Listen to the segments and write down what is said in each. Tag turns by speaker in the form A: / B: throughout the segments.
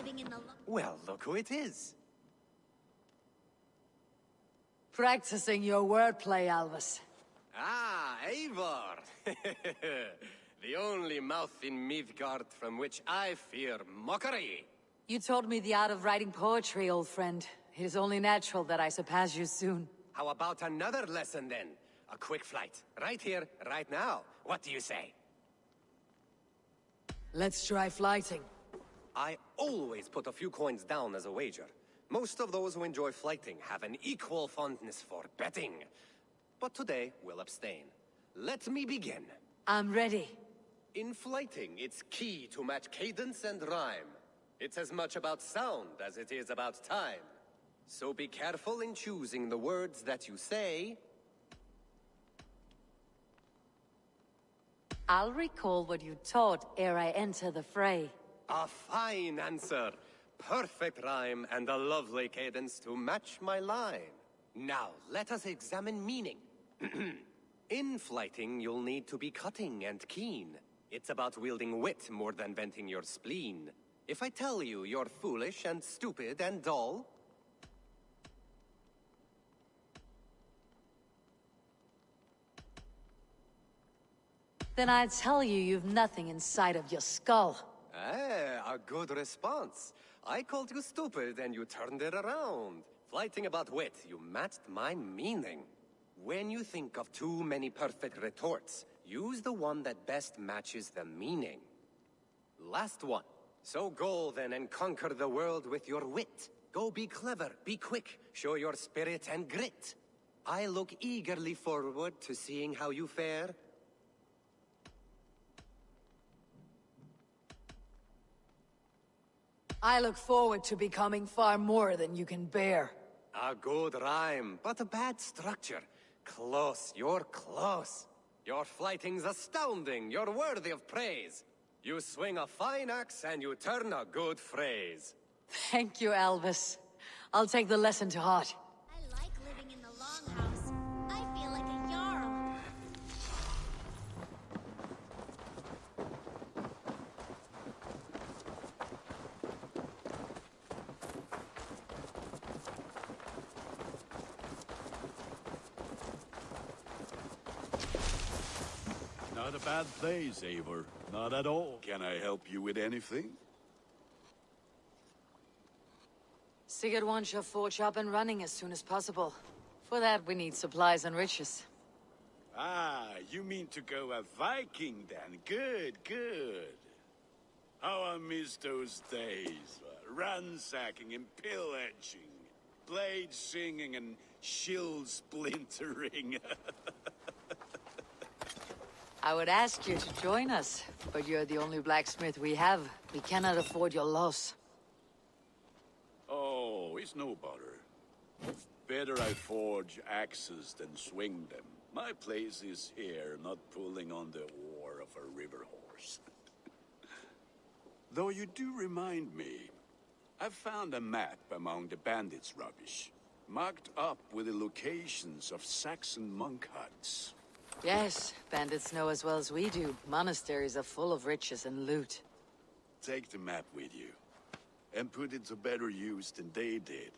A: living in the...
B: Well, look who it is.
C: Practicing your wordplay, Alvis.
B: Ah, Eivor! The only mouth in Midgard from which I fear mockery.
C: You taught me the art of writing poetry, old friend. It is only natural that I surpass you soon.
B: How about another lesson then? A quick flight. Right here, right now. What do you say?
C: Let's try flighting.
B: I always put a few coins down as a wager. Most of those who enjoy flighting have an equal fondness for betting. But today, we'll abstain. Let me begin.
C: I'm ready.
B: In flighting, it's key to match cadence and rhyme. It's as much about sound as it is about time. So be careful in choosing the words that you say.
C: I'll recall what you taught ere I enter the fray.
B: A fine answer. Perfect rhyme and a lovely cadence to match my line. Now, let us examine meaning. In flighting, you'll need to be cutting and keen. It's about wielding wit more than venting your spleen. If I tell you you're foolish and stupid and dull...
C: Then I'd tell you you've nothing inside of your skull.
B: Ah, a good response. I called you stupid and you turned it around. Flighting about wit, you matched my meaning. When you think of too many perfect retorts, use the one that best matches the meaning. Last one. So go then and conquer the world with your wit. Go be clever, be quick, show your spirit and grit. I look eagerly forward to seeing how you fare.
C: I look forward to becoming far more than you can bear.
B: A good rhyme, but a bad structure. Close, you're close. Your flighting's astounding, you're worthy of praise. You swing a fine axe and you turn a good phrase.
C: Thank you, Alvis. I'll take the lesson to heart.
A: I like living in the longhouse. I feel like a jarl.
D: Not a bad place, Eivor. Not at all. Can I help you with anything?
C: Sigurd wants your forge up and running as soon as possible. For that, we need supplies and riches.
D: Ah, you mean to go a Viking then? Good, good. How I miss those days. Ransacking and pillaging. Blade singing and shield splintering.
C: I would ask you to join us, but you're the only blacksmith we have. We cannot afford your loss.
D: Oh, it's no bother. Better I forge axes than swing them. My place is here, not pulling on the oar of a river horse. Though you do remind me, I found a map among the bandits' rubbish, marked up with the locations of Saxon monk huts.
C: Yes, bandits know as well as we do. Monasteries are full of riches and loot.
D: Take the map with you, and put it to better use than they did.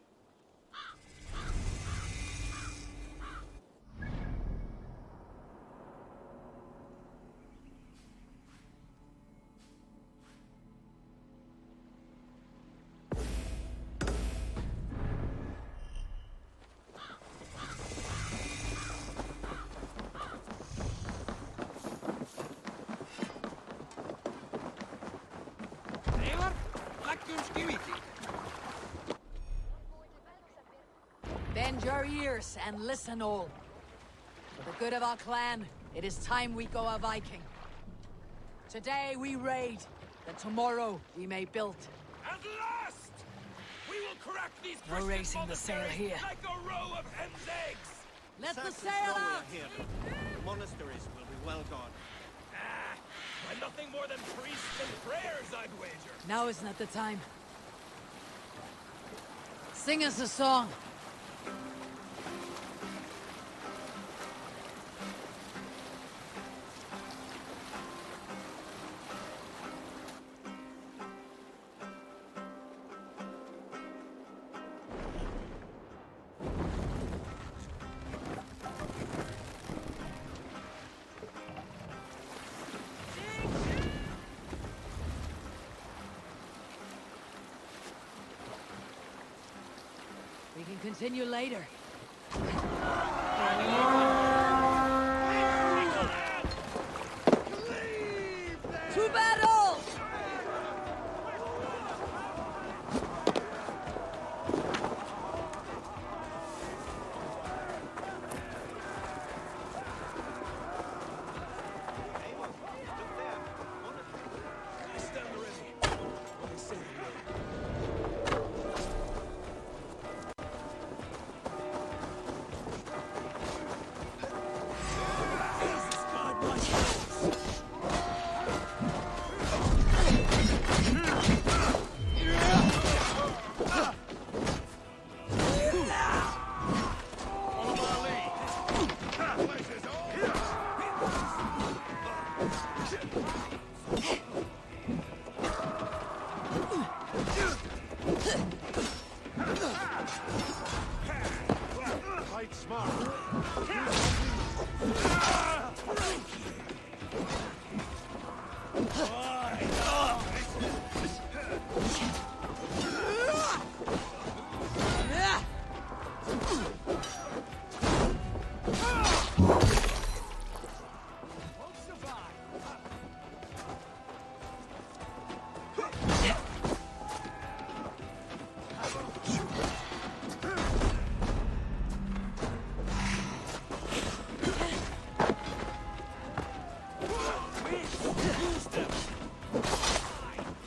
C: Bend your ears and listen all. For the good of our clan, it is time we go a Viking. Today we raid, that tomorrow we may build.
E: At last! We will crack these
C: No
E: Christian
C: raising the sail
E: monasteries
C: here.
E: like a row of hen's eggs!
C: Let the
F: Saxons
C: sail
F: know we're
C: out!
F: here. The monasteries will be well guarded.
E: Ah, by nothing more than priests and prayers, I'd wager.
C: Now is not the time. Sing us a song. continue later. To battle!
E: Stand ready. What is it? Jesus God, my heavens!
F: Fight smart.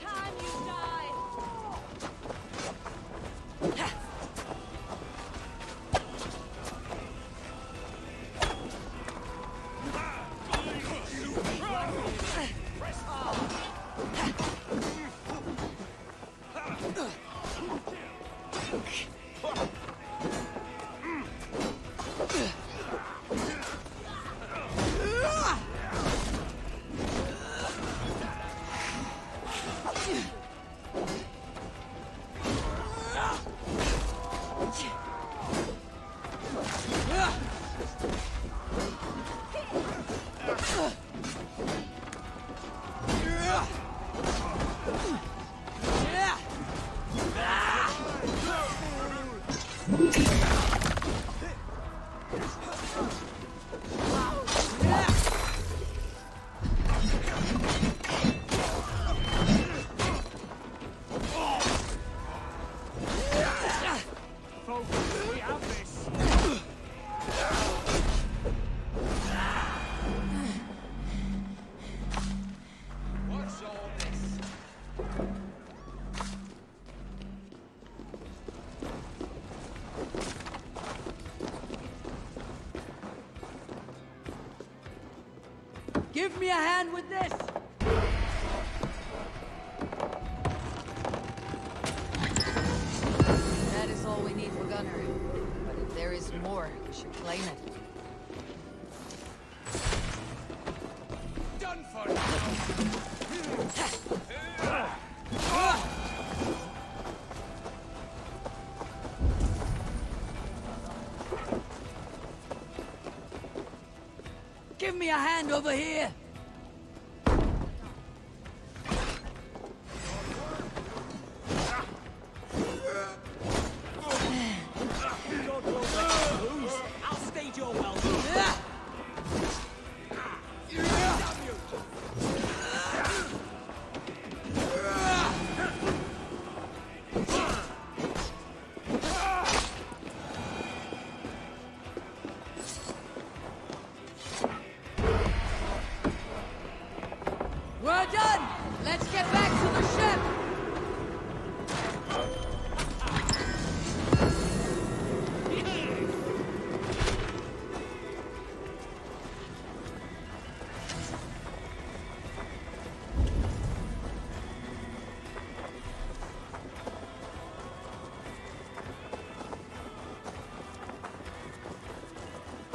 A: Time you died.
E: Folks, we have this.
B: What's all this?
C: Give me a hand with this! That is all we need for Gunner. But if there is more, we should claim it.
E: Done for now.
C: Give me a hand over here!
E: I'll stage your welcome.
C: We're done! Let's get back to the ship!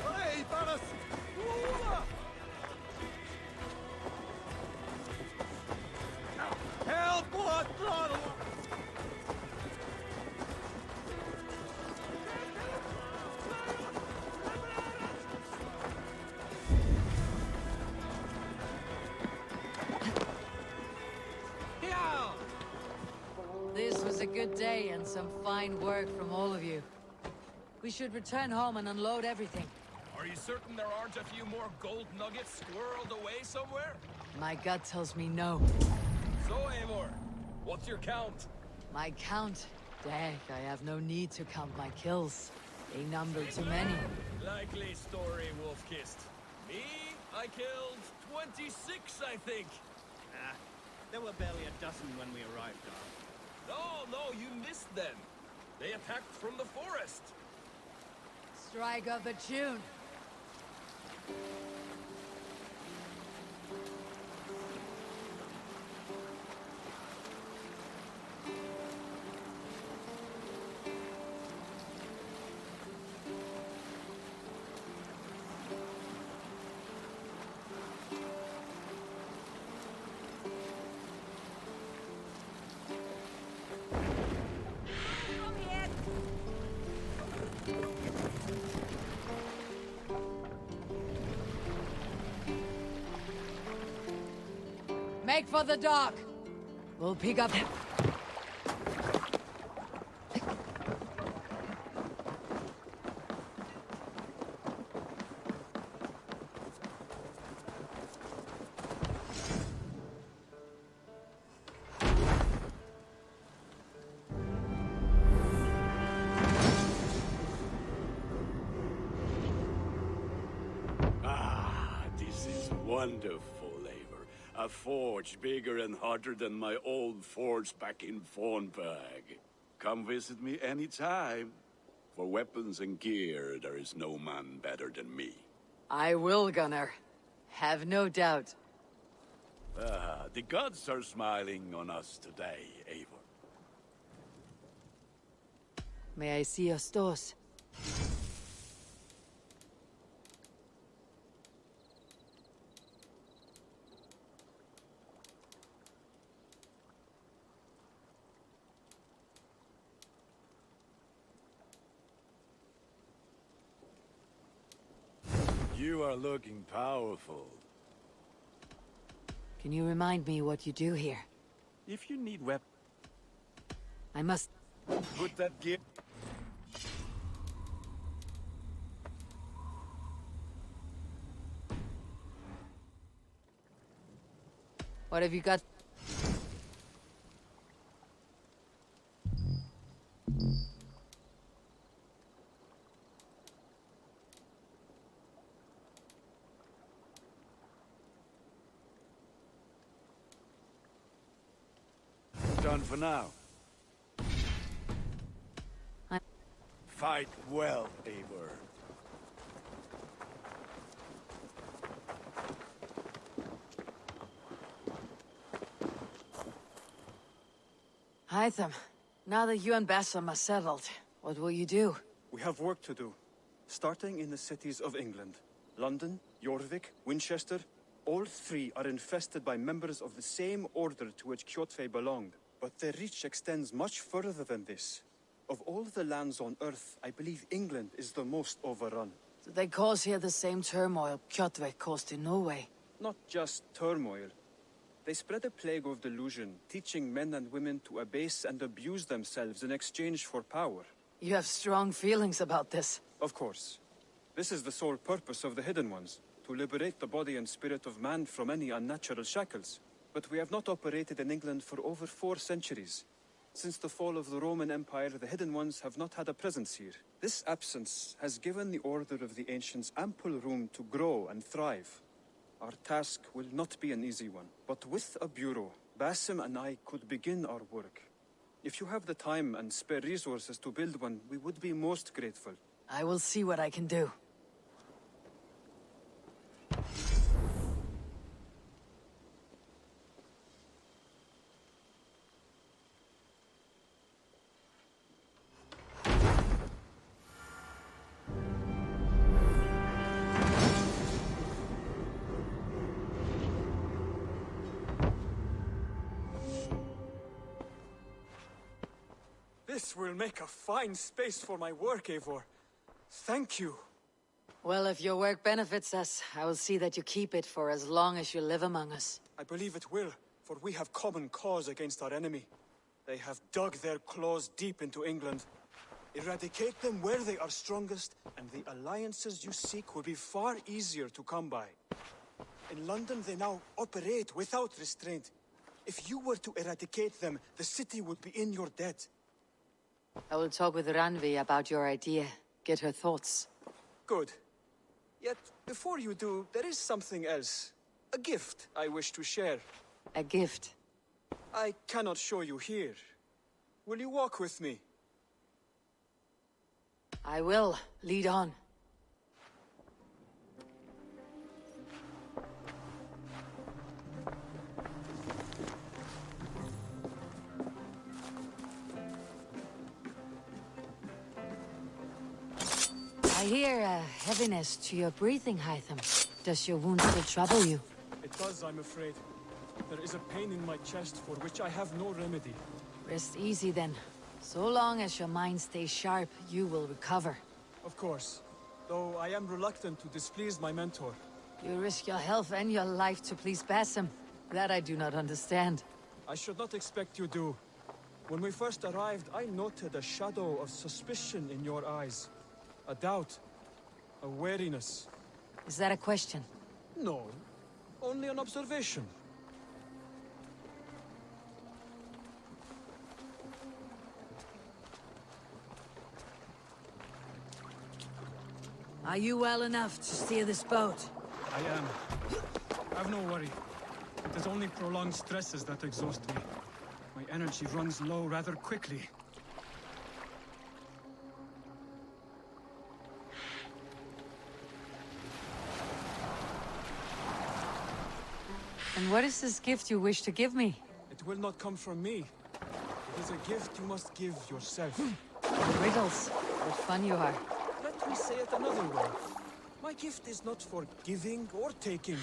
F: Hey, Thanos! Help! Blood throttle!
C: This was a good day and some fine work from all of you. We should return home and unload everything.
E: Are you certain there aren't a few more gold nuggets squirreled away somewhere?
C: My gut tells me no.
E: So, Eivor, what's your count?
C: My count? Dag, I have no need to count my kills. They number too many.
E: Likely story, Wolf-Kissed. Me, I killed 26, I think.
G: Ah, there were barely a dozen when we arrived, Darl.
E: No, you missed them. They attacked from the forest.
C: Strike of the tune. Make for the dock. We'll pick up him.
D: Ah, this is wonderful, Eivor. A forge bigger and hotter than my old forge back in Fornburg. Come visit me anytime. For weapons and gear, there is no man better than me.
C: I will, Gunnar. Have no doubt.
D: Ah, the gods are smiling on us today, Eivor.
C: May I see your stores?
D: You are looking powerful.
C: Can you remind me what you do here?
G: If you need weapons,
C: I must...
D: Put that gear...
C: What have you got?
D: Done for now.
C: I-
D: Fight well, Eivor.
C: Hytham, now that you and Bassam are settled, what will you do?
F: We have work to do. Starting in the cities of England. London, Jorvik, Winchester, all three are infested by members of the same order to which Kjotve belonged. But their reach extends much further than this. Of all the lands on Earth, I believe England is the most overrun.
C: Do they cause here the same turmoil Kjotve caused in Norway?
F: Not just turmoil. They spread a plague of delusion, teaching men and women to abase and abuse themselves in exchange for power.
C: You have strong feelings about this.
F: Of course. This is the sole purpose of the Hidden Ones, to liberate the body and spirit of man from any unnatural shackles. But we have not operated in England for over 4 centuries. Since the fall of the Roman Empire, the Hidden Ones have not had a presence here. This absence has given the Order of the Ancients ample room to grow and thrive. Our task will not be an easy one, but with a bureau, Basim and I could begin our work. If you have the time and spare resources to build one, we would be most grateful.
C: I will see what I can do.
F: This will make a fine space for my work, Eivor. Thank you.
C: Well, if your work benefits us, I will see that you keep it for as long as you live among us.
F: I believe it will, for we have common cause against our enemy. They have dug their claws deep into England. Eradicate them where they are strongest, and the alliances you seek will be far easier to come by. In London, they now operate without restraint. If you were to eradicate them, the city would be in your debt.
C: I will talk with Ranvi about your idea. Get her thoughts.
F: Good. Yet, before you do, there is something else. A gift I wish to share.
C: A gift.
F: I cannot show you here. Will you walk with me?
C: I will. Lead on. I hear a heaviness to your breathing, Hytham. Does your wound still trouble you?
F: It does, I'm afraid. There is a pain in my chest for which I have no remedy.
C: Rest easy then. So long as your mind stays sharp, you will recover.
F: Of course. Though I am reluctant to displease my mentor.
C: You risk your health and your life to please Basim. That I do not understand.
F: I should not expect you do. When we first arrived, I noted a shadow of suspicion in your eyes. A doubt. A wariness.
C: Is that a question?
F: No. Only an observation.
C: Are you well enough to steer this boat?
F: I am. Have no worry. It is only prolonged stresses that exhaust me. My energy runs low rather quickly.
C: And what is this gift you wish to give me?
F: It will not come from me. It is a gift you must give yourself.
C: Riddles. What fun you are.
F: Let me say it another way. My gift is not for giving or taking.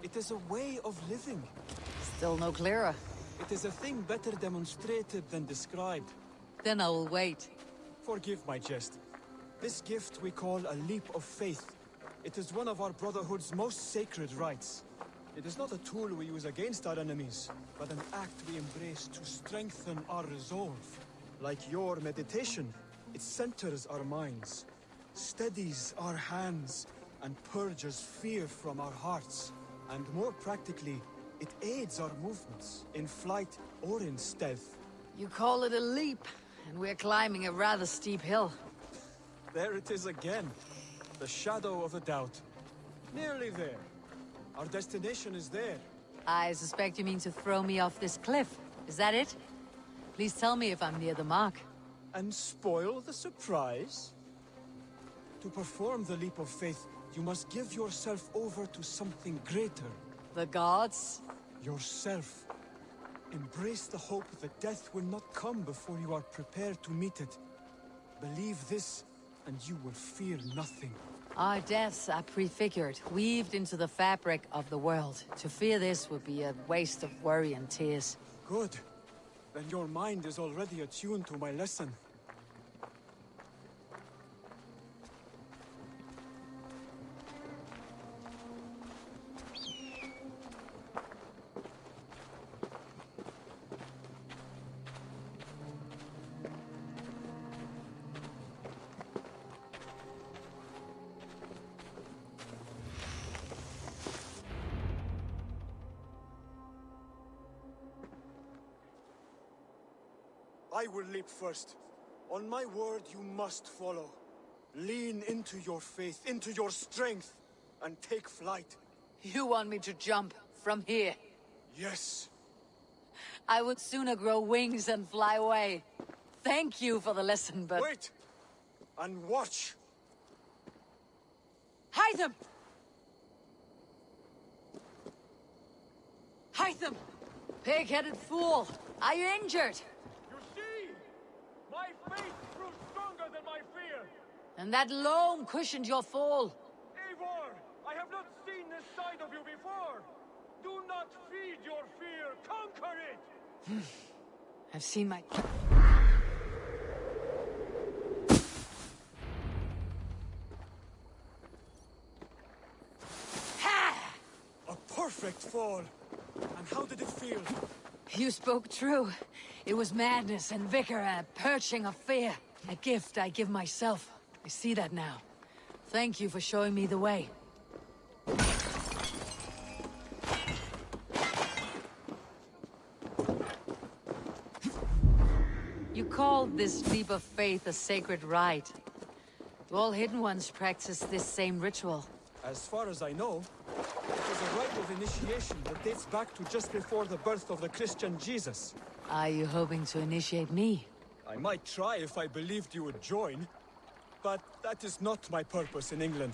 F: It is a way of living.
C: Still no clearer.
F: It is a thing better demonstrated than described.
C: Then I will wait.
F: Forgive my jest. This gift we call a leap of faith. It is one of our Brotherhood's most sacred rites. It is not a tool we use against our enemies, but an act we embrace to strengthen our resolve. Like your meditation, it centers our minds, steadies our hands, and purges fear from our hearts. And more practically, it aids our movements, in flight or in stealth.
C: You call it a leap, and we're climbing a rather steep hill.
F: There it is again. The shadow of a doubt. Nearly there. Our destination is there.
C: I suspect you mean to throw me off this cliff. Is that it? Please tell me if I'm near the mark.
F: And spoil the surprise? To perform the leap of faith, you must give yourself over to something greater.
C: The gods?
F: Yourself. Embrace the hope that death will not come before you are prepared to meet it. Believe this, and you will fear nothing.
C: Our deaths are prefigured, weaved into the fabric of the world. To fear this would be a waste of worry and tears.
F: Good. Then your mind is already attuned to my lesson. I will leap first. On my word, you must follow. Lean into your faith, into your strength, and take flight.
C: You want me to jump from here?
F: Yes.
C: I would sooner grow wings and fly away. Thank you for the lesson, but...
F: Wait! And watch!
C: Hytham! Hytham! Pig-headed fool! Are you injured?
E: You see? My faith grew stronger than my fear.
C: And that loam cushioned your fall.
E: Eivor, I have not seen this side of you before. Do not feed your fear. Conquer it!
C: I've seen my...
F: A perfect fall! And how did it feel?
C: You spoke true. It was madness and vigor, a perching of fear. A gift I give myself. I see that now. Thank you for showing me the way. You called this leap of faith a sacred rite. Do all Hidden Ones practice this same ritual?
H: As far as I know, it is a rite of initiation that dates back to just before the birth of the Christian Jesus.
C: Are you hoping to initiate me?
H: I might try if I believed you would join, but that is not my purpose in England.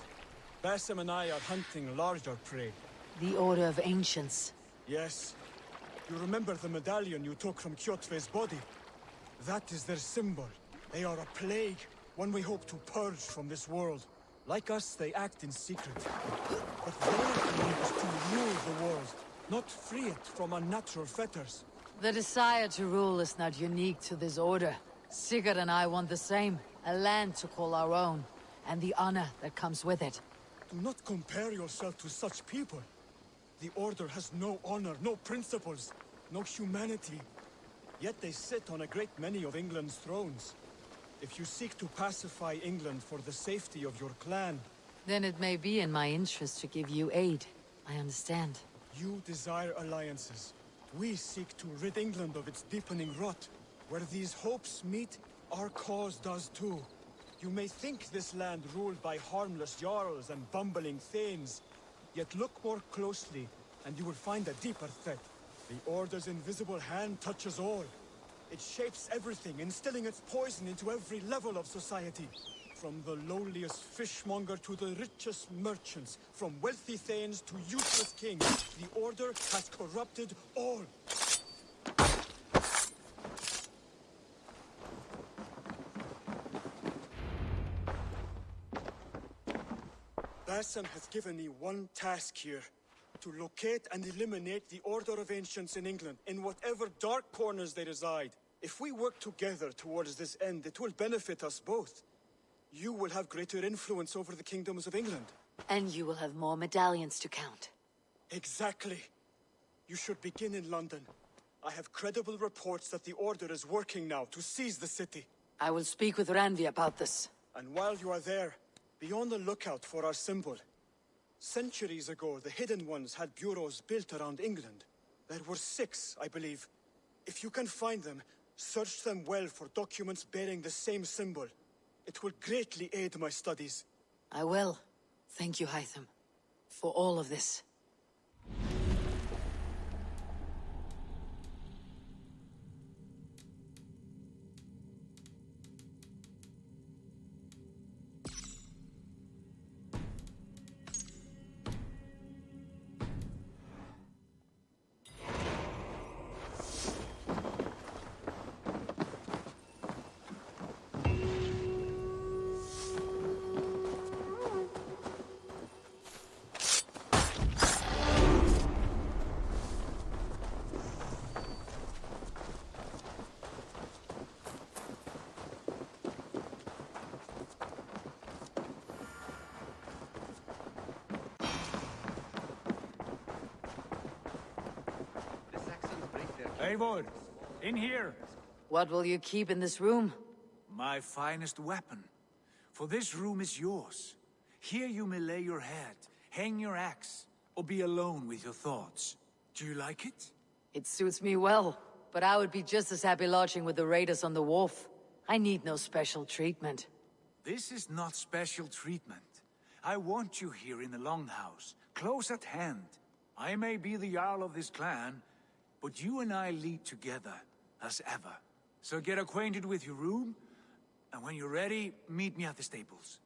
H: Basim and I are hunting larger prey.
C: The Order of Ancients.
H: Yes. You remember the medallion you took from Kjotve's body? That is their symbol. They are a plague, one we hope to purge from this world. Like us, they act in secret. But their aim is to rule the world, not free it from unnatural fetters.
C: The desire to rule is not unique to this order. Sigurd and I want the same. A land to call our own, and the honor that comes with it.
H: Do not compare yourself to such people. The Order has no honor, no principles, no humanity. Yet they sit on a great many of England's thrones. If you seek to pacify England for the safety of your clan...
C: Then it may be in my interest to give you aid. I understand.
H: You desire alliances. We seek to rid England of its deepening rot. Where these hopes meet, our cause does too. You may think this land ruled by harmless jarls and bumbling thanes. Yet look more closely, and you will find a deeper threat. The Order's invisible hand touches all. It shapes everything, instilling its poison into every level of society. From the lowliest fishmonger to the richest merchants, from wealthy thanes to useless kings, the Order has corrupted all. Basim has given me one task here. To locate and eliminate the Order of Ancients in England, in whatever dark corners they reside. If we work together towards this end, it will benefit us both. You will have greater influence over the kingdoms of England.
C: And you will have more medallions to count.
H: Exactly. You should begin in London. I have credible reports that the Order is working now to seize the city.
C: I will speak with Randvi about this.
H: And while you are there, be on the lookout for our symbol. Centuries ago, the Hidden Ones had bureaus built around England. There were 6, I believe. If you can find them, search them well for documents bearing the same symbol. It will greatly aid my studies.
C: I will. Thank you, Hytham, for all of this.
I: Eivor, in here.
C: What will you keep in this room?
I: My finest weapon. For this room is yours. Here you may lay your head, hang your axe, or be alone with your thoughts. Do you like it?
C: It suits me well, but I would be just as happy lodging with the raiders on the wharf. I need no special treatment.
I: This is not special treatment. I want you here in the Longhouse, close at hand. I may be the Jarl of this clan, but you and I lead together, as ever. So get acquainted with your room, and when you're ready, meet me at the stables.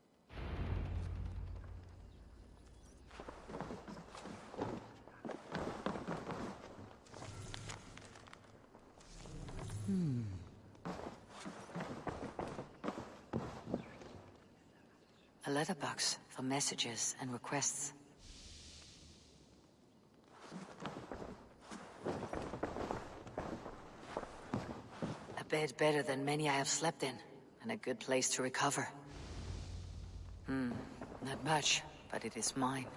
C: A letterbox for messages and requests. A bed better than many I have slept in, and a good place to recover. Not much, but it is mine.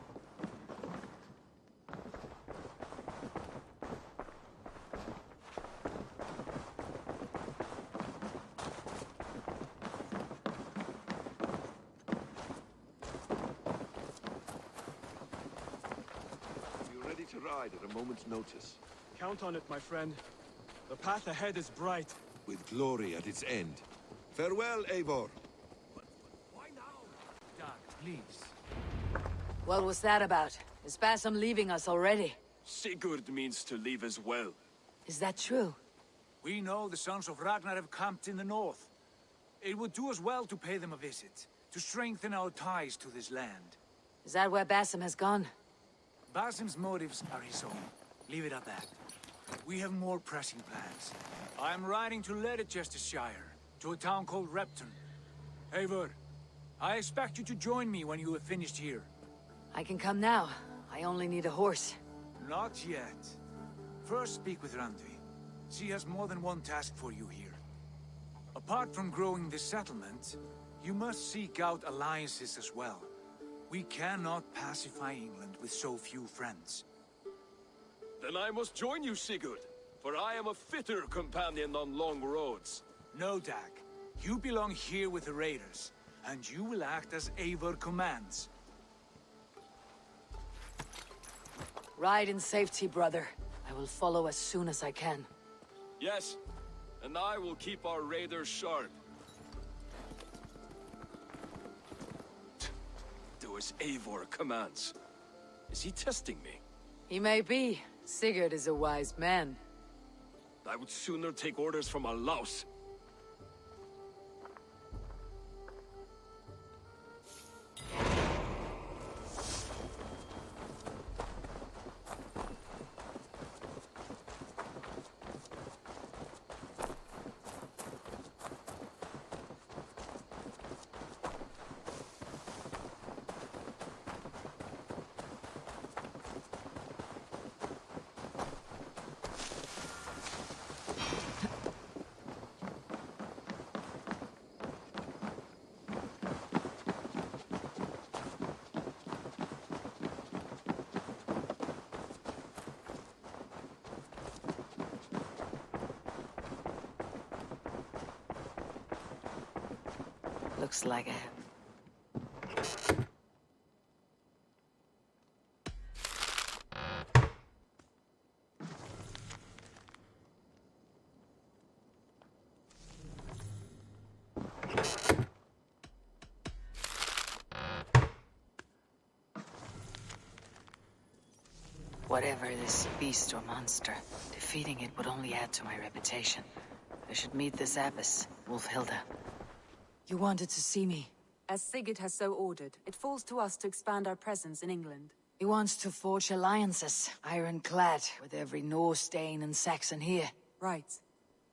E: to ride at a moment's notice.
H: Count on it, my friend. The path ahead is bright.
J: With glory at its end. Farewell, Eivor.
I: Why now? Doug, please.
C: What was that about? Is Basim leaving us already?
E: Sigurd means to leave as well.
C: Is that true?
I: We know the sons of Ragnar have camped in the north. It would do us well to pay them a visit, to strengthen our ties to this land.
C: Is that where Basim has gone?
I: Basim's motives are his own. Leave it at that. We have more pressing plans. I am riding to Leicestershire, to a town called Repton. Eivor, I expect you to join me when you have finished here.
C: I can come now. I only need a horse.
I: Not yet. First speak with Randvi. She has more than one task for you here. Apart from growing this settlement, you must seek out alliances as well. We cannot pacify England with so few friends.
E: Then I must join you, Sigurd, for I am a fitter companion on long roads.
I: No, Dag. You belong here with the raiders, and you will act as Eivor commands.
C: Ride in safety, brother. I will follow as soon as I can.
E: Yes, and I will keep our raiders sharp. Do as Eivor commands. Is he testing me?
C: He may be. Sigurd is a wise man.
E: I would sooner take orders from a louse.
C: Looks like a... Whatever this beast or monster, defeating it would only add to my reputation. I should meet this abbess, Wolfhilda. You wanted to see me?
K: As Sigurd has so ordered, it falls to us to expand our presence in England.
C: He wants to forge alliances, ironclad, with every Norse, Dane, and Saxon here.
K: Right.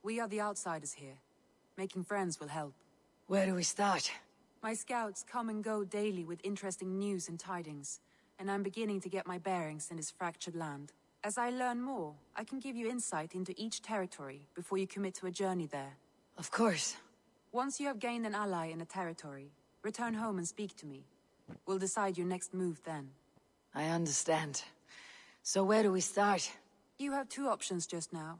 K: We are the outsiders here. Making friends will help.
C: Where do we start?
K: My scouts come and go daily with interesting news and tidings, and I'm beginning to get my bearings in this fractured land. As I learn more, I can give you insight into each territory before you commit to a journey there.
C: Of course.
K: Once you have gained an ally in a territory, return home and speak to me. We'll decide your next move then.
C: I understand. So where do we start?
K: You have two options just now.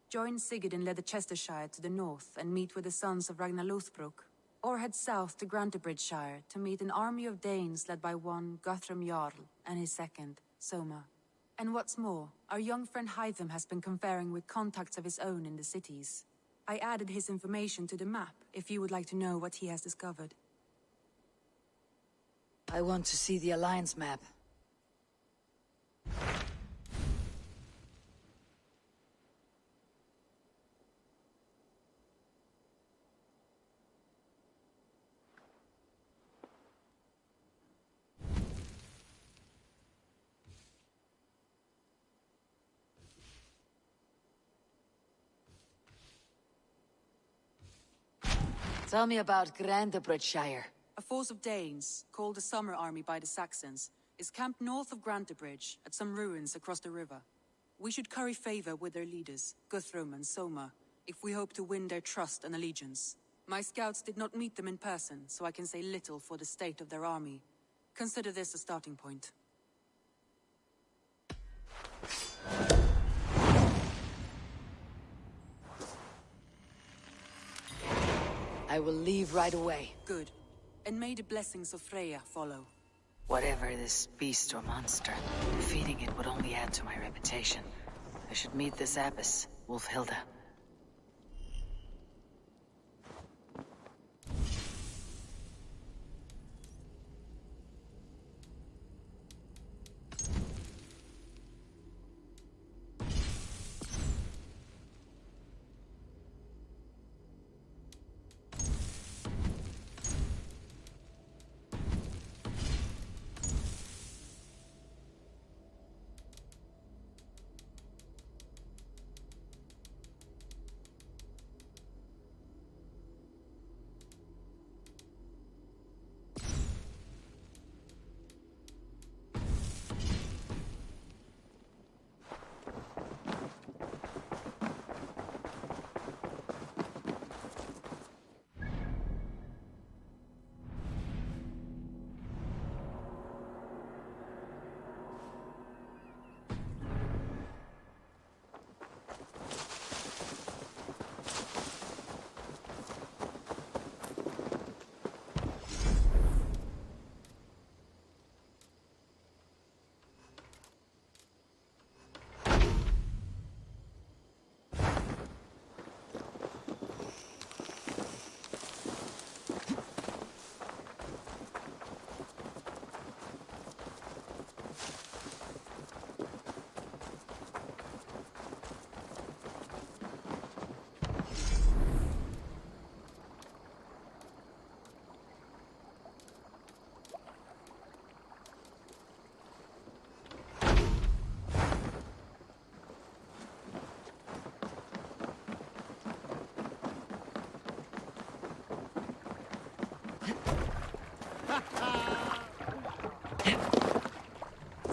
K: Join Sigurd in Leicestershire to the north and meet with the sons of Ragnar Lothbrok, or head south to Grantebridgeshire to meet an army of Danes led by one Guthrum Jarl and his second, Soma. And what's more, our young friend Hytham has been conferring with contacts of his own in the cities. I added his information to the map, if you would like to know what he has discovered.
C: I want to see the Alliance map. Tell me about Grantebridgeshire.
K: A force of Danes, called the Summer Army by the Saxons, is camped north of Grantebridge, at some ruins across the river. We should curry favor with their leaders, Guthrum and Soma, if we hope to win their trust and allegiance. My scouts did not meet them in person, so I can say little for the state of their army. Consider this a starting point.
C: I will leave right away.
K: Good. And may the blessings of Freya follow.
C: Whatever this beast or monster, defeating it would only add to my reputation. I should meet this abbess, Wolfhilda.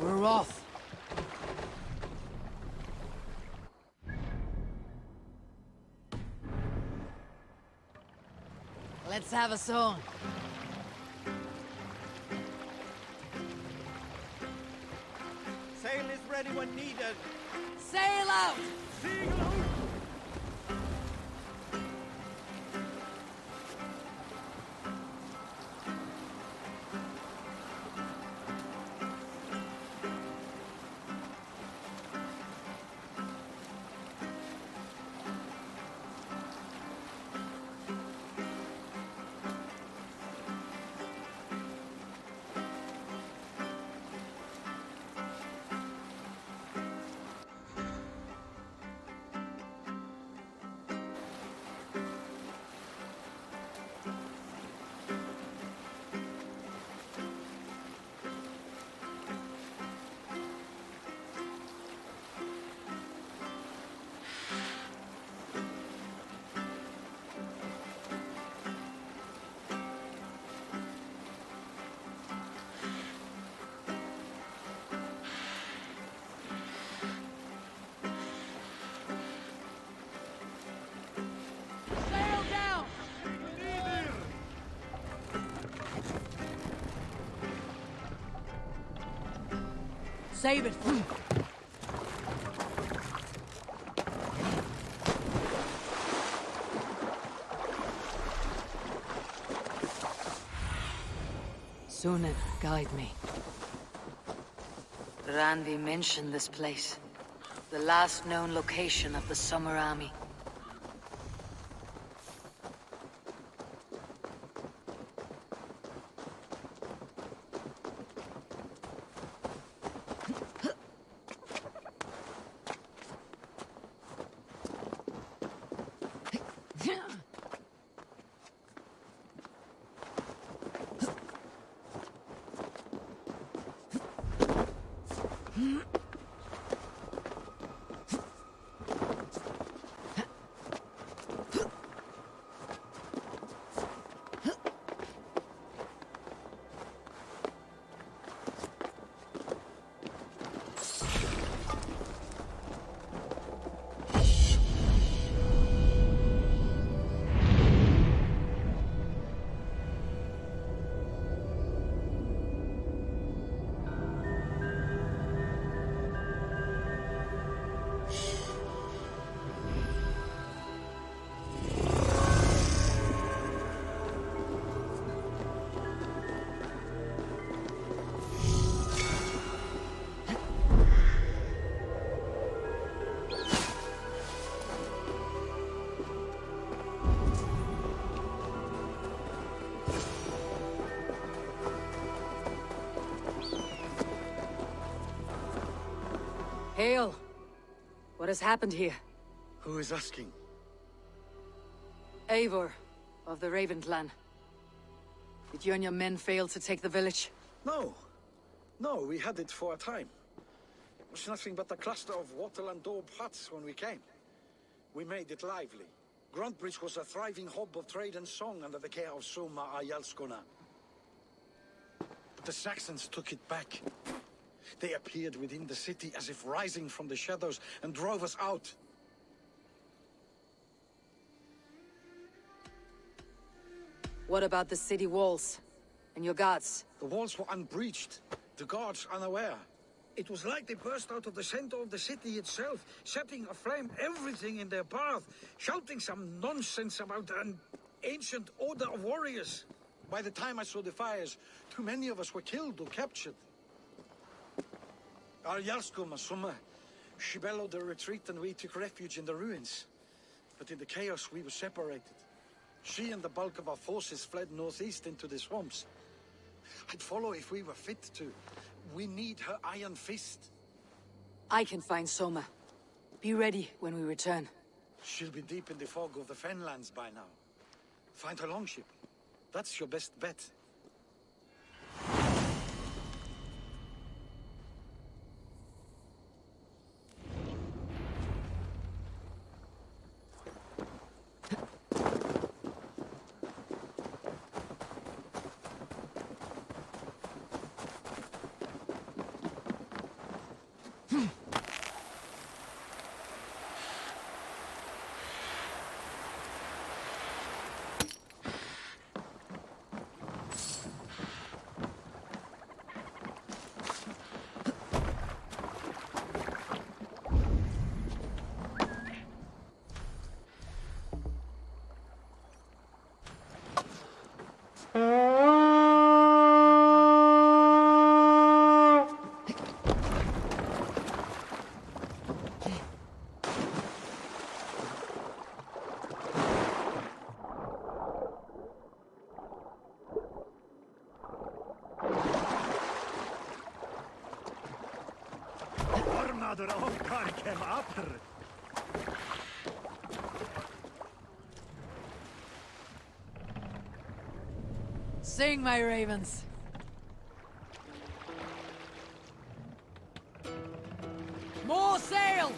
C: We're off. Let's have a song.
G: Sail is ready when needed.
C: Sail out! Sail down! Save it for me. Sunan, guide me. Randi mentioned this place. The last known location of the Summer Army. Hail! What has happened here?
L: Who is asking?
C: Eivor, of the Raven clan. Did you and your men fail to take the village?
L: No. No, we had it for a time. It was nothing but a cluster of wattle and daub huts when we came. We made it lively. Gruntbridge was a thriving hub of trade and song under the care of Soma Ayalskona. But the Saxons took it back. They appeared within the city as if rising from the shadows and drove us out.
C: What about the city walls? And your guards?
L: The walls were unbreached, the guards unaware. It was like they burst out of the center of the city itself, setting aflame everything in their path, shouting some nonsense about an ancient order of warriors. By the time I saw the fires, too many of us were killed or captured. Our Yarsko Masuma, she bellowed a retreat and we took refuge in the ruins. But in the chaos we were separated. She and the bulk of our forces fled northeast into the swamps. I'd follow if we were fit to. We need her iron fist.
C: I can find Soma. Be ready when we return.
L: She'll be deep in the fog of the Fenlands by now. Find her longship. That's your best bet.
C: Sing, my ravens. More sail!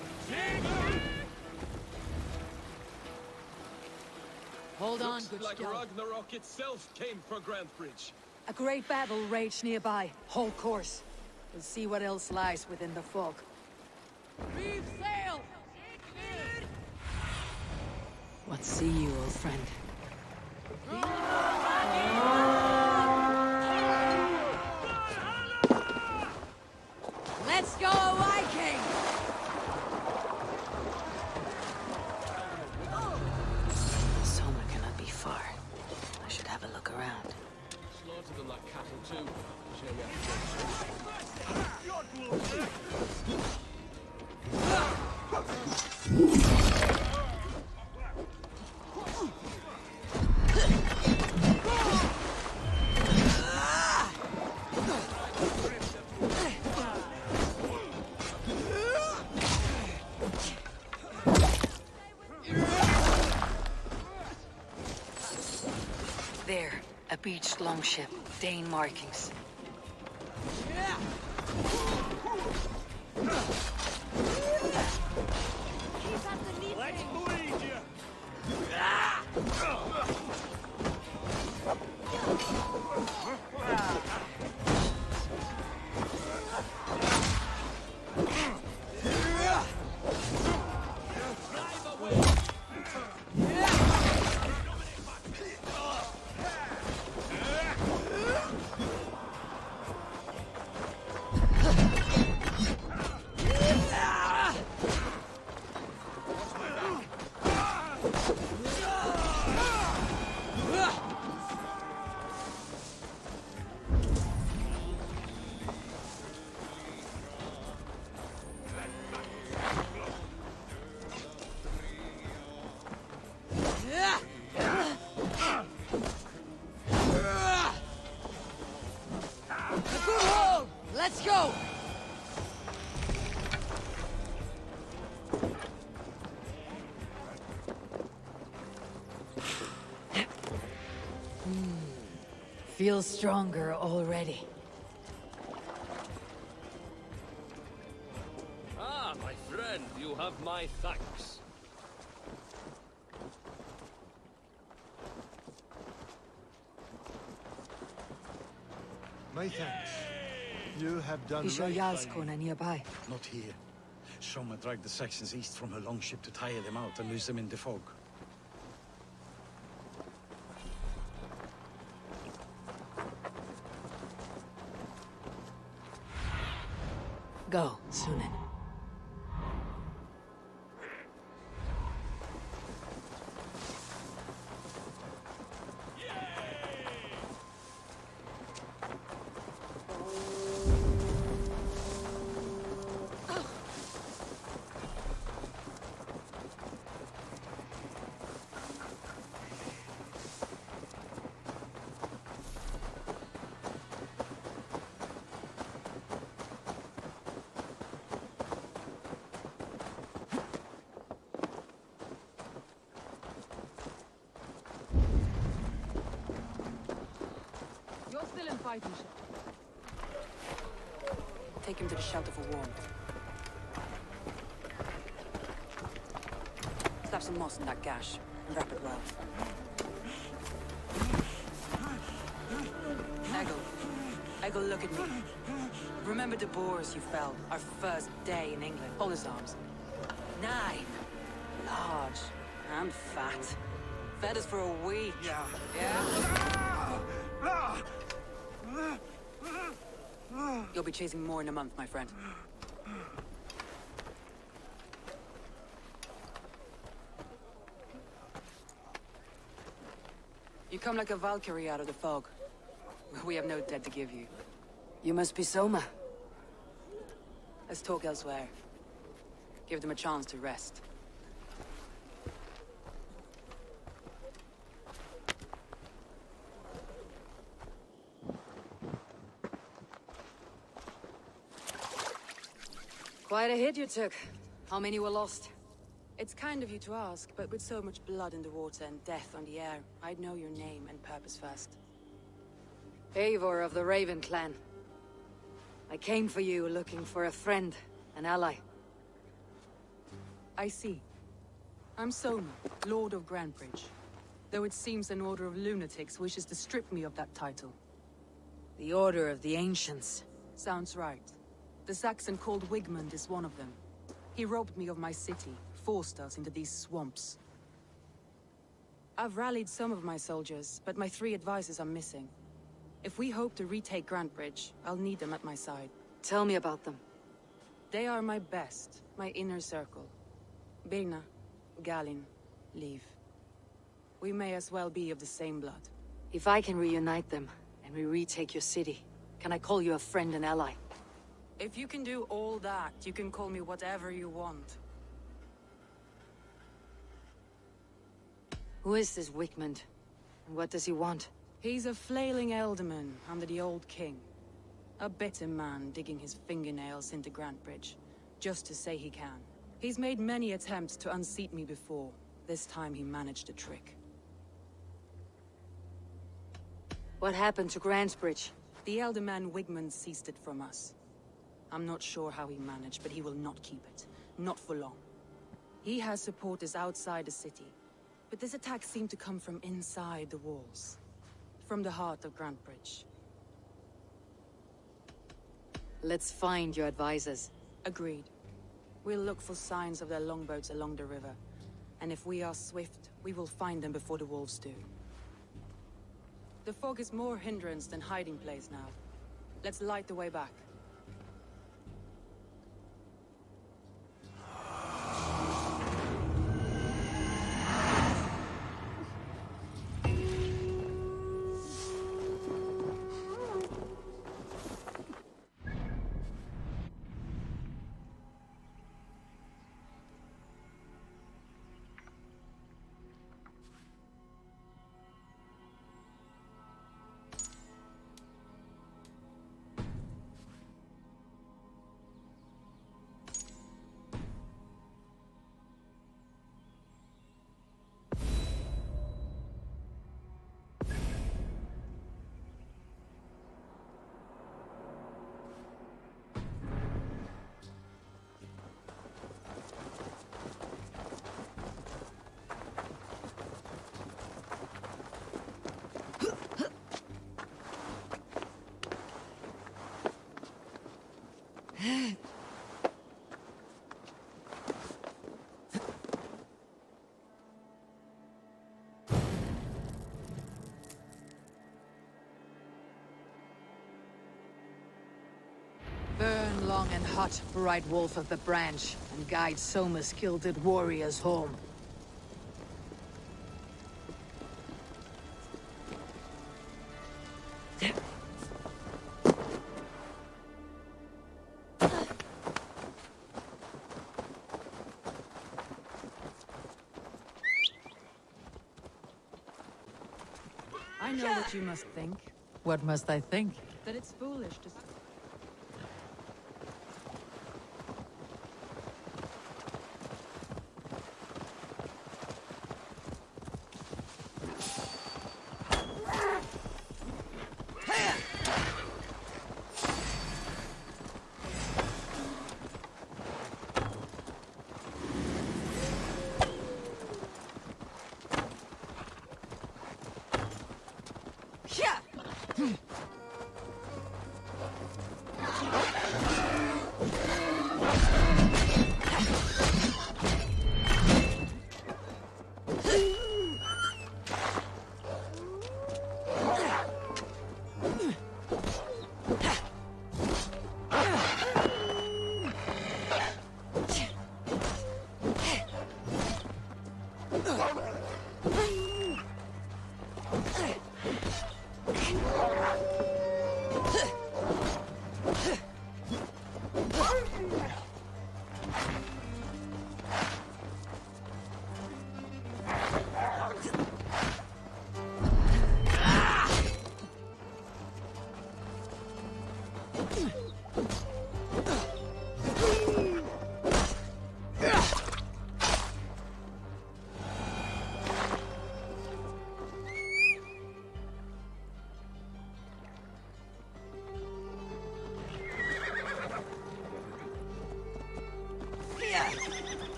C: Hold on, good
E: like
C: scout.
E: Ragnarok itself came for Grantbridge.
C: A great battle raged nearby. Hold course. We'll see what else lies within the fog. Reef sail! What see you, old friend? Let's go, Viking!
K: Soma cannot be far. I should have a look around.
E: Slaughter them like cattle too. Shall we
C: There, a beached longship, Dane markings. feel stronger already.
E: Ah, my friend, you have my thanks.
M: My thanks. You have done
C: Is your
M: right
C: Jarl's
M: by me.
C: corner nearby?
L: Not here. Soma dragged the Saxons east from her longship to tire them out and lose them in the fog.
C: Go, Sunan.
K: You're still in fighting shape. Take him to the shelter for warmth. Slap some moss in that gash and wrap it well. Eggle, look at me. Remember the boars you felled our first day in England? Hold his arms. 9. Large and fat. Fed us for a week. Yeah? You'll be chasing more in a month, my friend. You come like a Valkyrie out of the fog. We have no debt to give you. You must be Soma. Let's talk elsewhere. Give them a chance to rest. Quite a hit you took. How many were lost? It's kind of you to ask, but with so much blood in the water and death on the air, I'd know your name and purpose first.
C: Eivor of the Raven clan. I came for you looking for a friend, an ally.
K: I see. I'm Soma, Lord of Grantebridge. Though it seems an order of lunatics wishes to strip me of that title.
C: The Order of the Ancients.
K: Sounds right. The Saxon called Wigmund is one of them. He robbed me of my city, forced us into these swamps. I've rallied some of my soldiers, but my 3 advisors are missing. If we hope to retake Grantebridge, I'll need them at my side.
C: Tell me about them.
K: They are my best, my inner circle. Birna, Galin, Leave. We may as well be of the same blood.
C: If I can reunite them, and we retake your city, can I call you a friend and ally?
K: If you can do all that, you can call me whatever you want.
C: Who is this Wigmund? And what does he want?
K: He's a flailing elderman under the old king. A bitter man digging his fingernails into Grantebridge, just to say he can. He's made many attempts to unseat me before. This time he managed a trick.
C: What happened to Grantebridge?
K: The elderman Wigmund seized it from us. I'm not sure how he managed, but he will not keep it. Not for long. He has supporters outside the city, but this attack seemed to come from inside the walls. From the heart of Grantebridge.
C: Let's find your advisors.
K: Agreed. We'll look for signs of their longboats along the river. And if we are swift, we will find them before the wolves do. The fog is more hindrance than hiding place now. Let's light the way back.
C: Burn long and hot, bright wolf of the branch, and guide Soma's gilded warriors home.
K: I know what you must think.
C: What must I think?
K: That it's foolish to...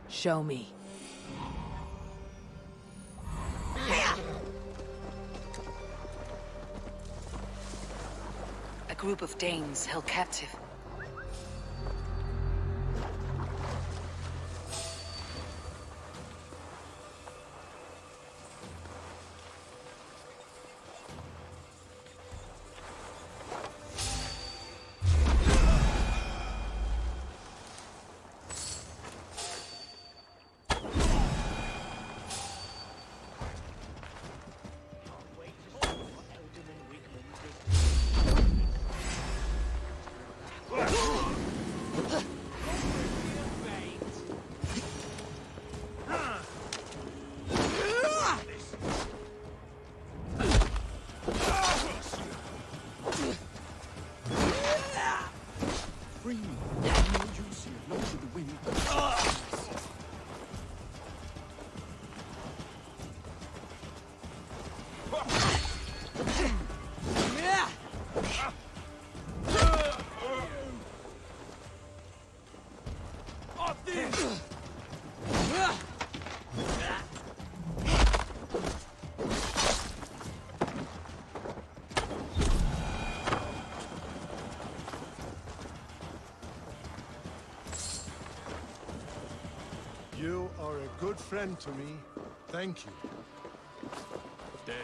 C: Show me.
K: A group of Danes held captive.
M: You are a good friend to me. Thank you.
F: Dead.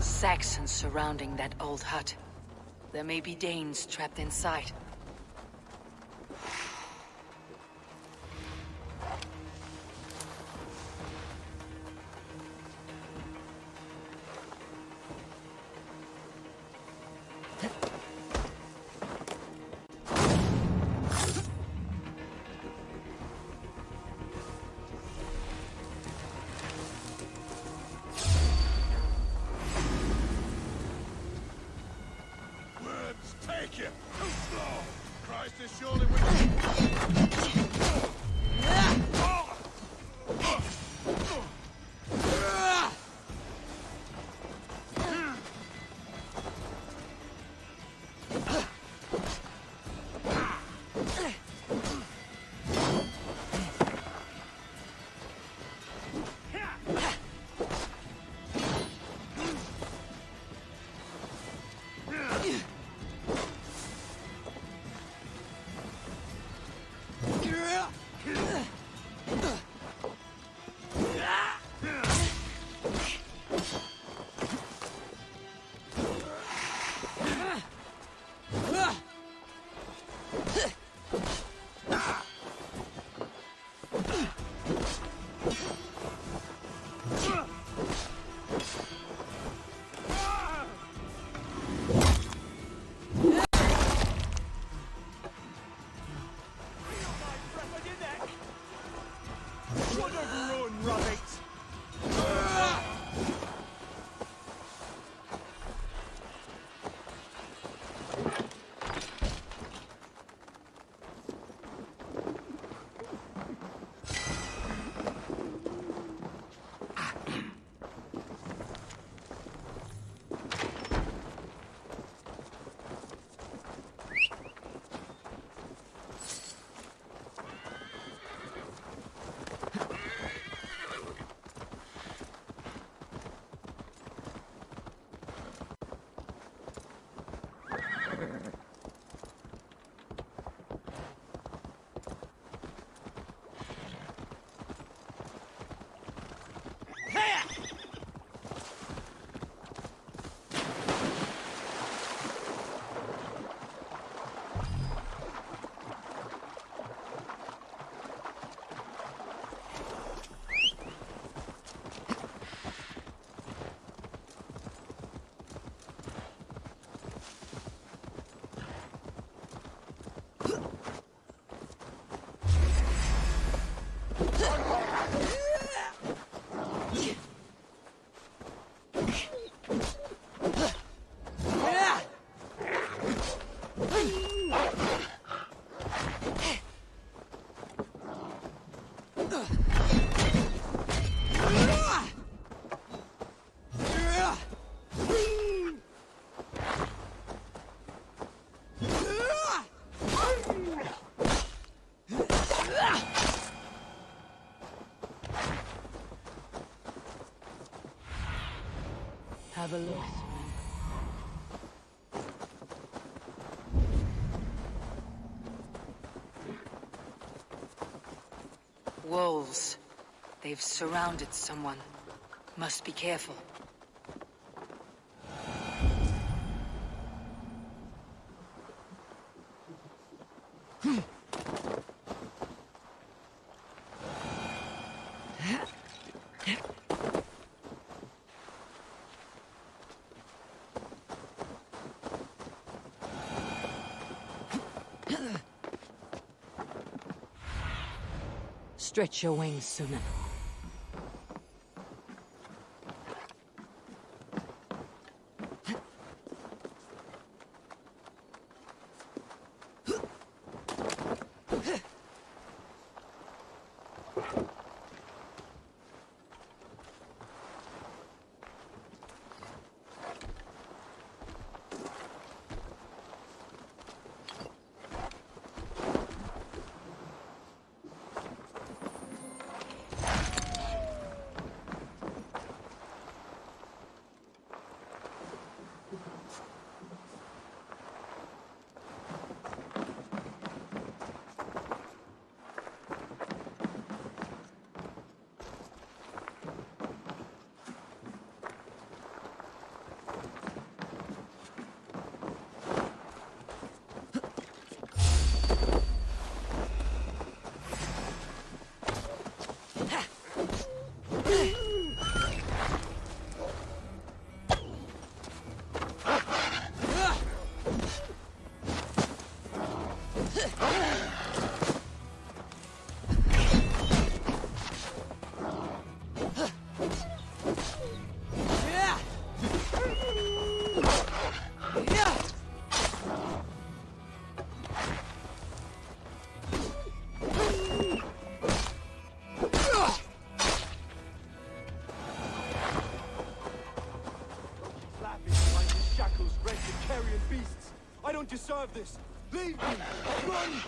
K: Saxons surrounding that old hut. There may be Danes trapped inside.
J: you! Too slow! Christ is surely with you!
C: Have a look.
K: Wolves. They've surrounded someone. Must be careful.
C: Stretch your wings, Sunan.
H: beasts! I don't deserve this! Leave me! Run!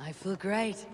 C: I feel great.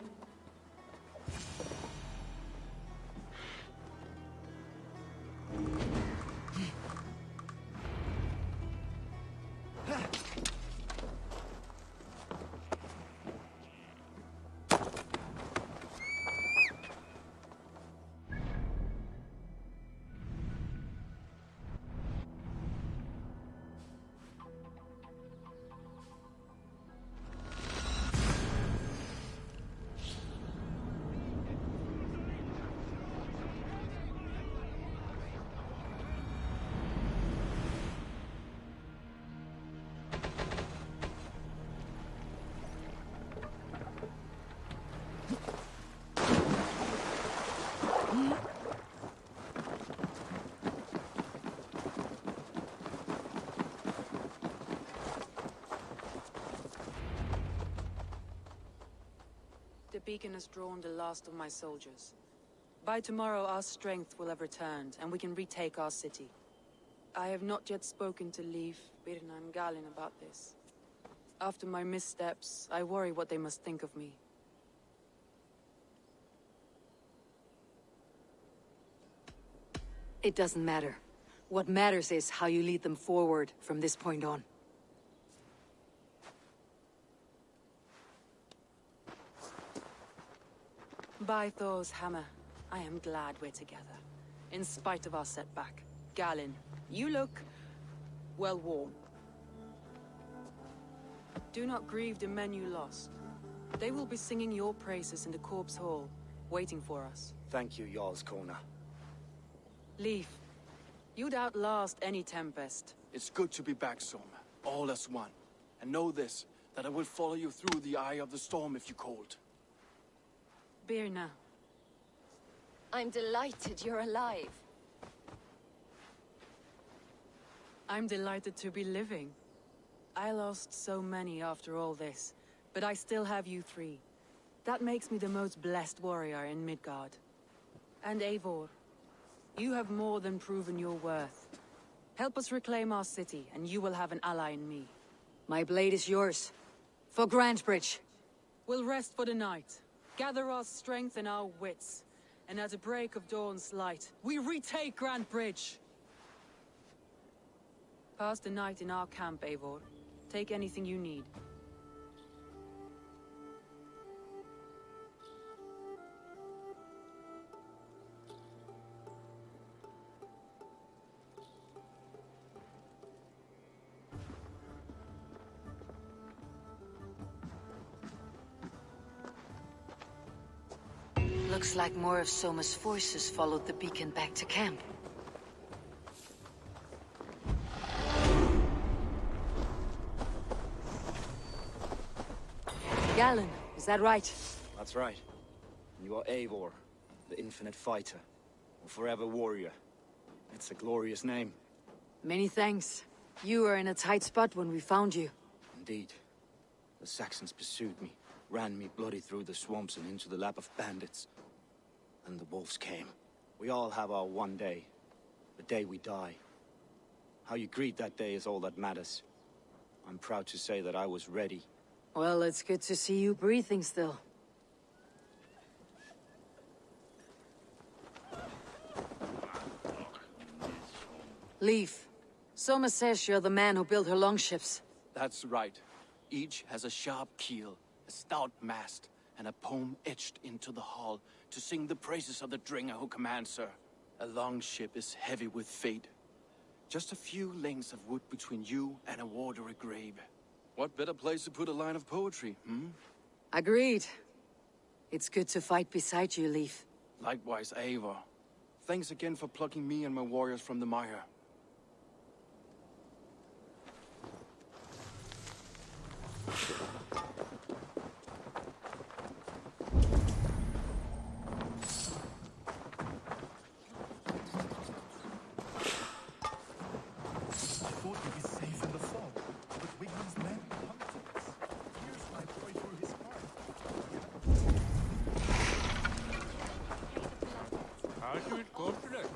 K: The beacon has drawn the last of my soldiers. By tomorrow, our strength will have returned, and we can retake our city. I have not yet spoken to Leif, Birna, and Galin about this. After my missteps, I worry what they must think of me.
C: It doesn't matter. What matters is how you lead them forward from this point on.
K: By Thor's hammer, I am glad we're together. In spite of our setback. Galin, you look... well worn. Do not grieve the men you lost. They will be singing your praises in the Corpse Hall, waiting for us.
N: Thank you, Jarl's Kona.
K: Leif, you'd outlast any tempest.
F: It's good to be back, Soma. All as one. And know this, that I will follow you through the eye of the storm if you called.
K: Birna.
O: I'm delighted you're alive.
K: I'm delighted to be living. I lost so many after all this, but I still have you three. That makes me the most blessed warrior in Midgard. And Eivor, you have more than proven your worth. Help us reclaim our city, and you will have an ally in me.
C: My blade is yours. For Grantebridge.
K: We'll rest for the night. Gather our strength and our wits. And at the break of dawn's light, we retake Grantebridge! Pass the night in our camp, Eivor. Take anything you need.
C: Looks like more of Soma's forces followed the beacon back to camp. Galin, is that right?
N: That's right. You are Eivor, the infinite fighter, or forever warrior. It's a glorious name.
C: Many thanks. You were in a tight spot when we found you.
N: Indeed. The Saxons pursued me, ran me bloody through the swamps and into the lap of bandits. And the wolves came. We all have our one day. The day we die. How you greet that day is all that matters. I'm proud to say that I was ready.
C: Well, it's good to see you breathing still. Leif, Soma says you're the man who built her longships.
F: That's right. Each has a sharp keel, a stout mast, and a poem etched into the hull to sing the praises of the Dringer who commands her. A longship is heavy with fate. Just a few lengths of wood between you and a watery grave. What better place to put a line of poetry, hmm?
C: Agreed. It's good to fight beside you, Leif.
F: Likewise, Eivor. Thanks again for plucking me and my warriors from the mire.
J: I thought we'd be safe in the fog, but Wigman's men punctured us. Here's my boy through his heart.
E: How should it go today?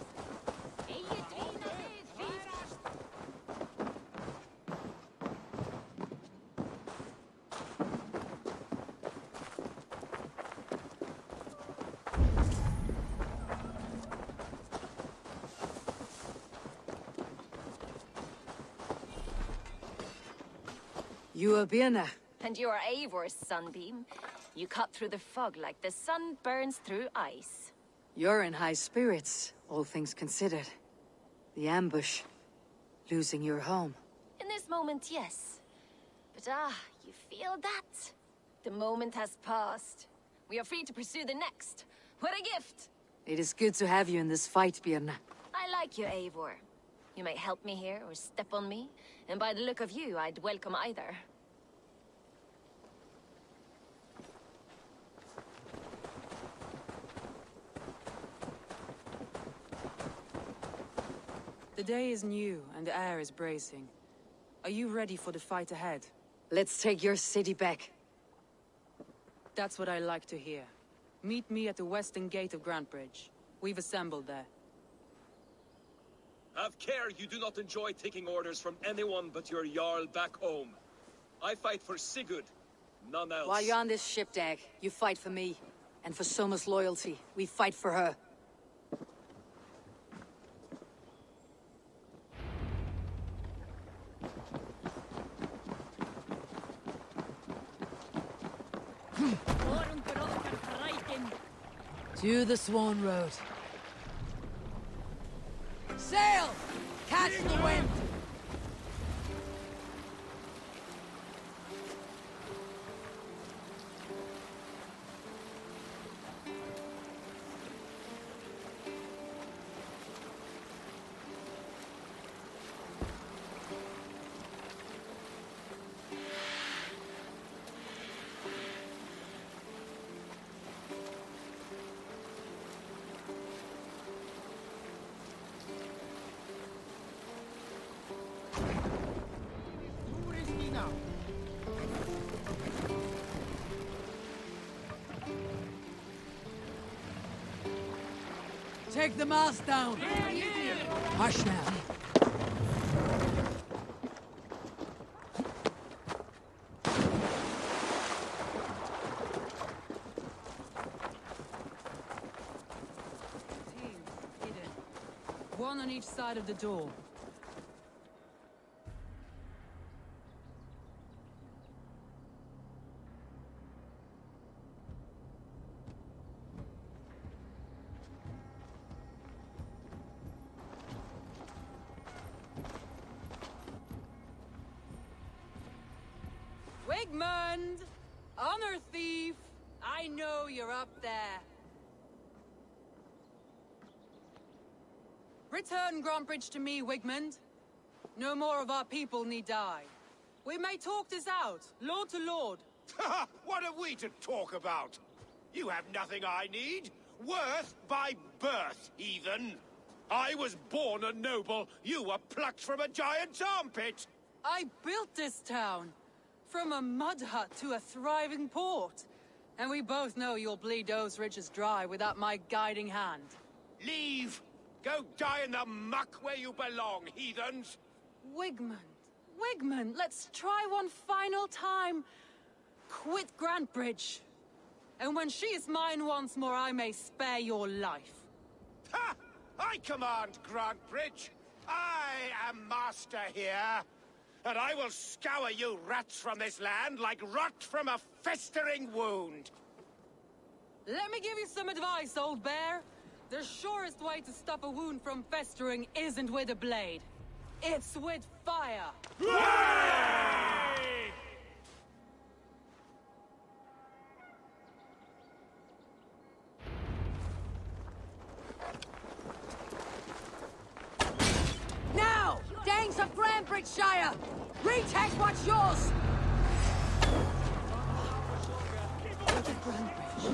C: You are Birna.
O: And you are Eivor's sunbeam. You cut through the fog like the sun burns through ice.
C: You're in high spirits, all things considered. The ambush. Losing your home.
O: In this moment, yes. But you feel that? The moment has passed. We are free to pursue the next. What a gift!
C: It is good to have you in this fight, Birna.
O: I like you, Eivor. You may help me here or step on me, and by the look of you, I'd welcome either.
K: The day is new, and the air is bracing. Are you ready for the fight ahead?
C: Let's take your city back.
K: That's what I like to hear. Meet me at the western gate of Grantebridge. We've assembled there.
P: Have care you do not enjoy taking orders from anyone but your Jarl back home. I fight for Sigurd, none else.
C: While you're on this ship, Dag, you fight for me. And for Soma's loyalty, we fight for her. To the Swan Road. Sail! Catch the wind! Take the mast down! Hush now.
K: Team, hidden. One on each side of the door. Wigmund! Honor thief! I know you're up there. Return Grantebridge to me, Wigmund. No more of our people need die. We may talk this out, lord to lord.
J: What have we to talk about? You have nothing I need. Worth by birth, heathen. I was born a noble. You were plucked from a giant's armpit.
K: I built this town. From a mud hut to a thriving port. And we both know you'll bleed those riches dry without my guiding hand.
J: Leave! Go die in the muck where you belong, heathens!
K: Wigmund, let's try one final time. Quit Grantebridge. And when she is mine once more, I may spare your life.
J: Ha! I command Grantebridge. I am master here. And I will scour you rats from this land like rot from a festering wound.
K: Let me give you some advice, old bear. The surest way to stop a wound from festering isn't with a blade. It's with fire.
C: Now! Danes of Grantebridgeshire! Retake what's yours! to Grandbridge.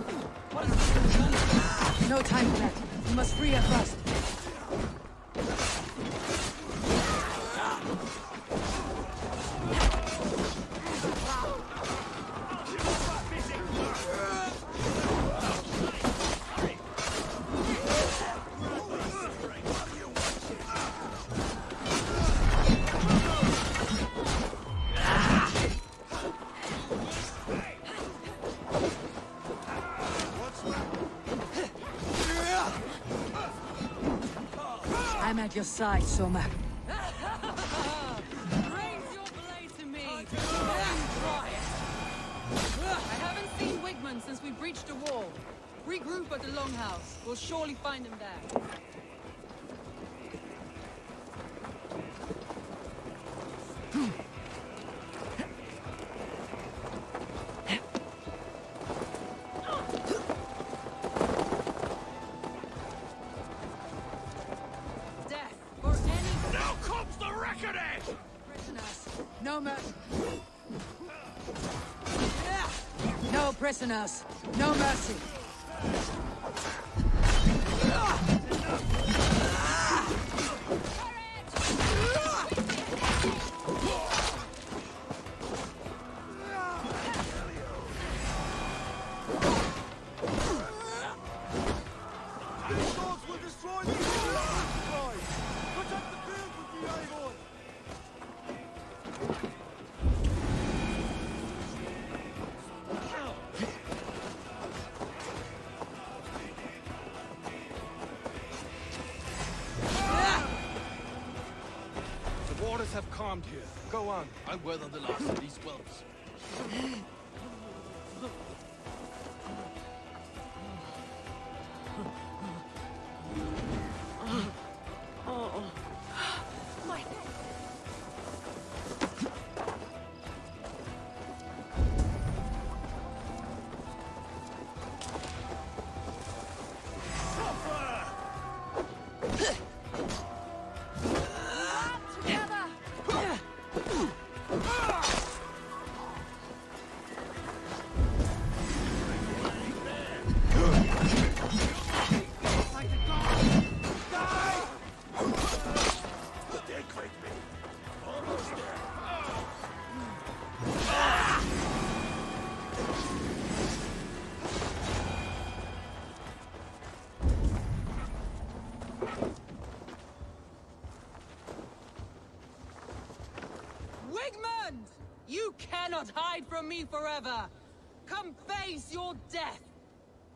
C: What is this? No time for that. We must free her first. I'm at your side, Soma.
K: Raise your blade to me! Try it! I haven't seen Wigman since we breached the wall. Regroup at the Longhouse. We'll surely find him there. Death for any...
J: Now comes the reckoning!
C: Prisoners, no mercy. No prisoners, no mercy.
E: These dogs will destroy the Protect the field with the Avon!
G: The waters have calmed here. Go on. I'll weather the last of these whelps.
O: My head.
K: Wigmund! You cannot hide from me forever! Come face your death!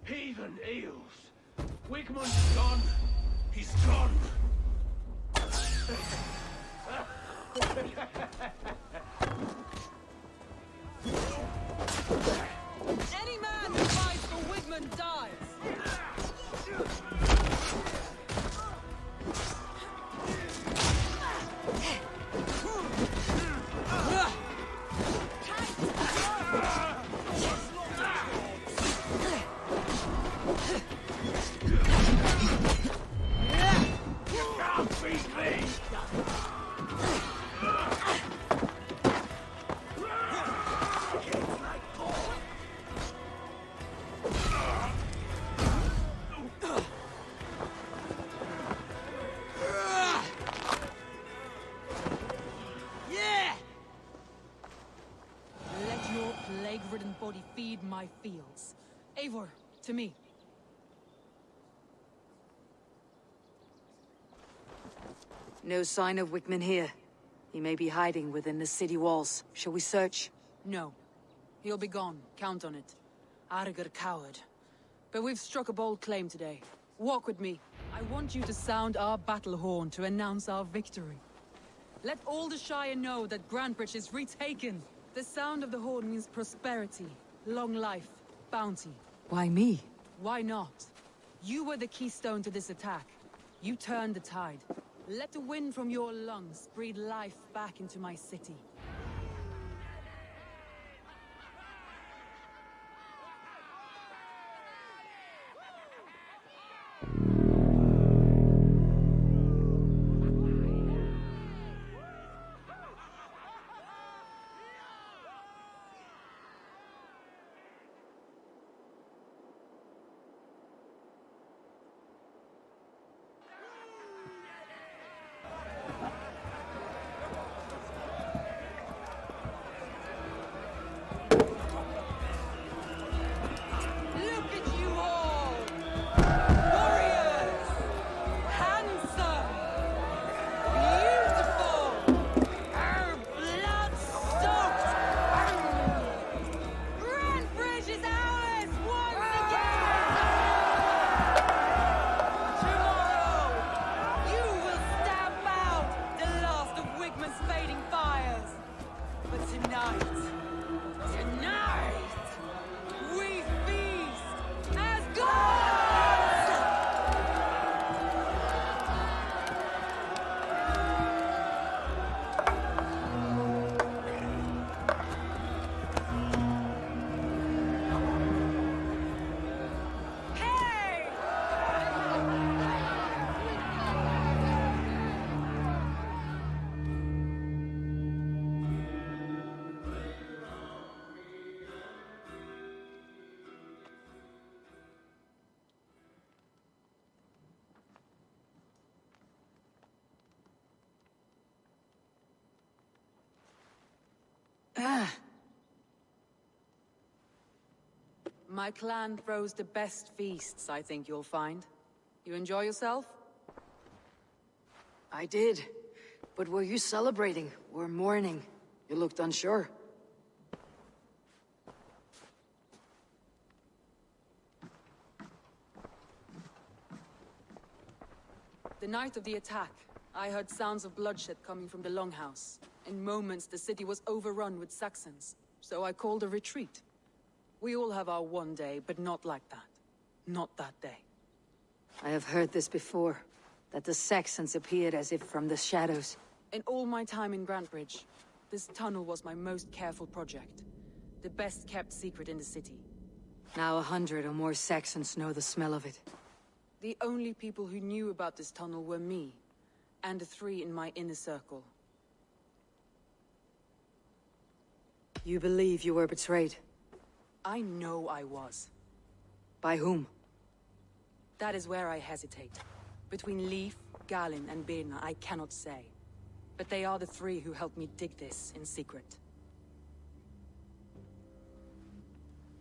J: Heathen eels. Wigmund's gone. He's gone.
K: Any man who fights for Wigmund dies! Let your plague-ridden body feed my fields. Eivor, to me.
C: No sign of Wickman here. He may be hiding within the city walls. Shall we search?
K: No. He'll be gone. Count on it. Arger coward. But we've struck a bold claim today. Walk with me. I want you to sound our battle horn to announce our victory. Let all the Shire know that Grandbridge is retaken. The sound of the horn means prosperity, long life, bounty.
C: Why me?
K: Why not? You were the keystone to this attack. You turned the tide. Let the wind from your lungs breathe life back into my city. My clan throws the best feasts, I think you'll find. You enjoy yourself?
C: I did. But were you celebrating or mourning? You looked unsure.
K: The night of the attack, I heard sounds of bloodshed coming from the Longhouse. In moments, the city was overrun with Saxons, so I called a retreat. We all have our one day, but not like that. Not that day.
C: I have heard this before, that the Saxons appeared as if from the shadows.
K: In all my time in Grantebridge, this tunnel was my most careful project. The best kept secret in the city.
C: Now 100 or more Saxons know the smell of it.
K: The only people who knew about this tunnel were me, and the 3 in my inner circle.
C: You believe you were betrayed?
K: I know I was.
C: By whom?
K: That is where I hesitate. Between Leif, Galin, and Birna, I cannot say. But they are the 3 who helped me dig this in secret.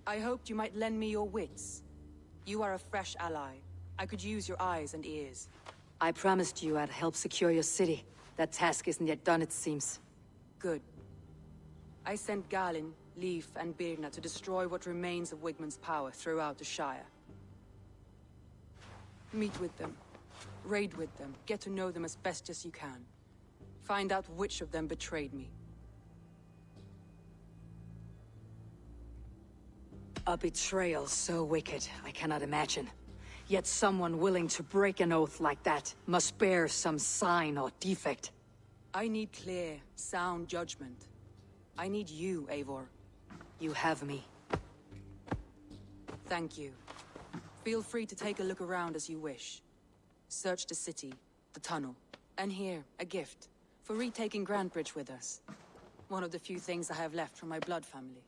K: I hoped you might lend me your wits. You are a fresh ally. I could use your eyes and ears.
C: I promised you I'd help secure your city. That task isn't yet done, it seems.
K: Good. I sent Galin, Leif, and Birna to destroy what remains of Wigmund's power throughout the Shire. Meet with them. Raid with them. Get to know them as best as you can. Find out which of them betrayed me.
C: A betrayal so wicked, I cannot imagine. Yet someone willing to break an oath like that must bear some sign or defect.
K: I need clear, sound judgment. I need you, Eivor.
C: You have me.
K: Thank you. Feel free to take a look around as you wish. Search the city, the tunnel, and here, a gift, for retaking Grantebridge with us. One of the few things I have left from my blood family.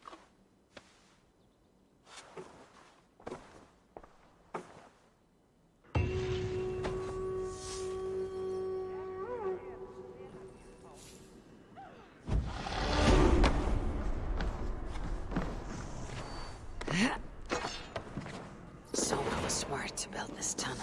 C: Someone was smart to build this tunnel.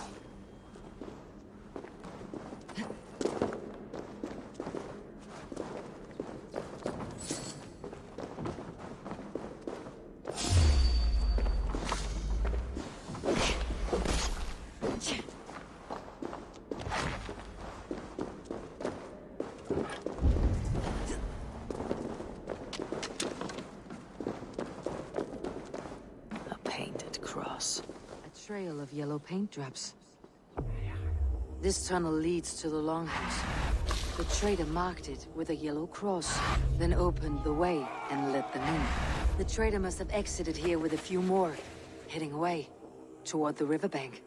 C: Trail of yellow paint drops. This tunnel leads to the Longhouse. The trader marked it with a yellow cross, then opened the way and let them in. The trader must have exited here with a few more, heading away toward the riverbank.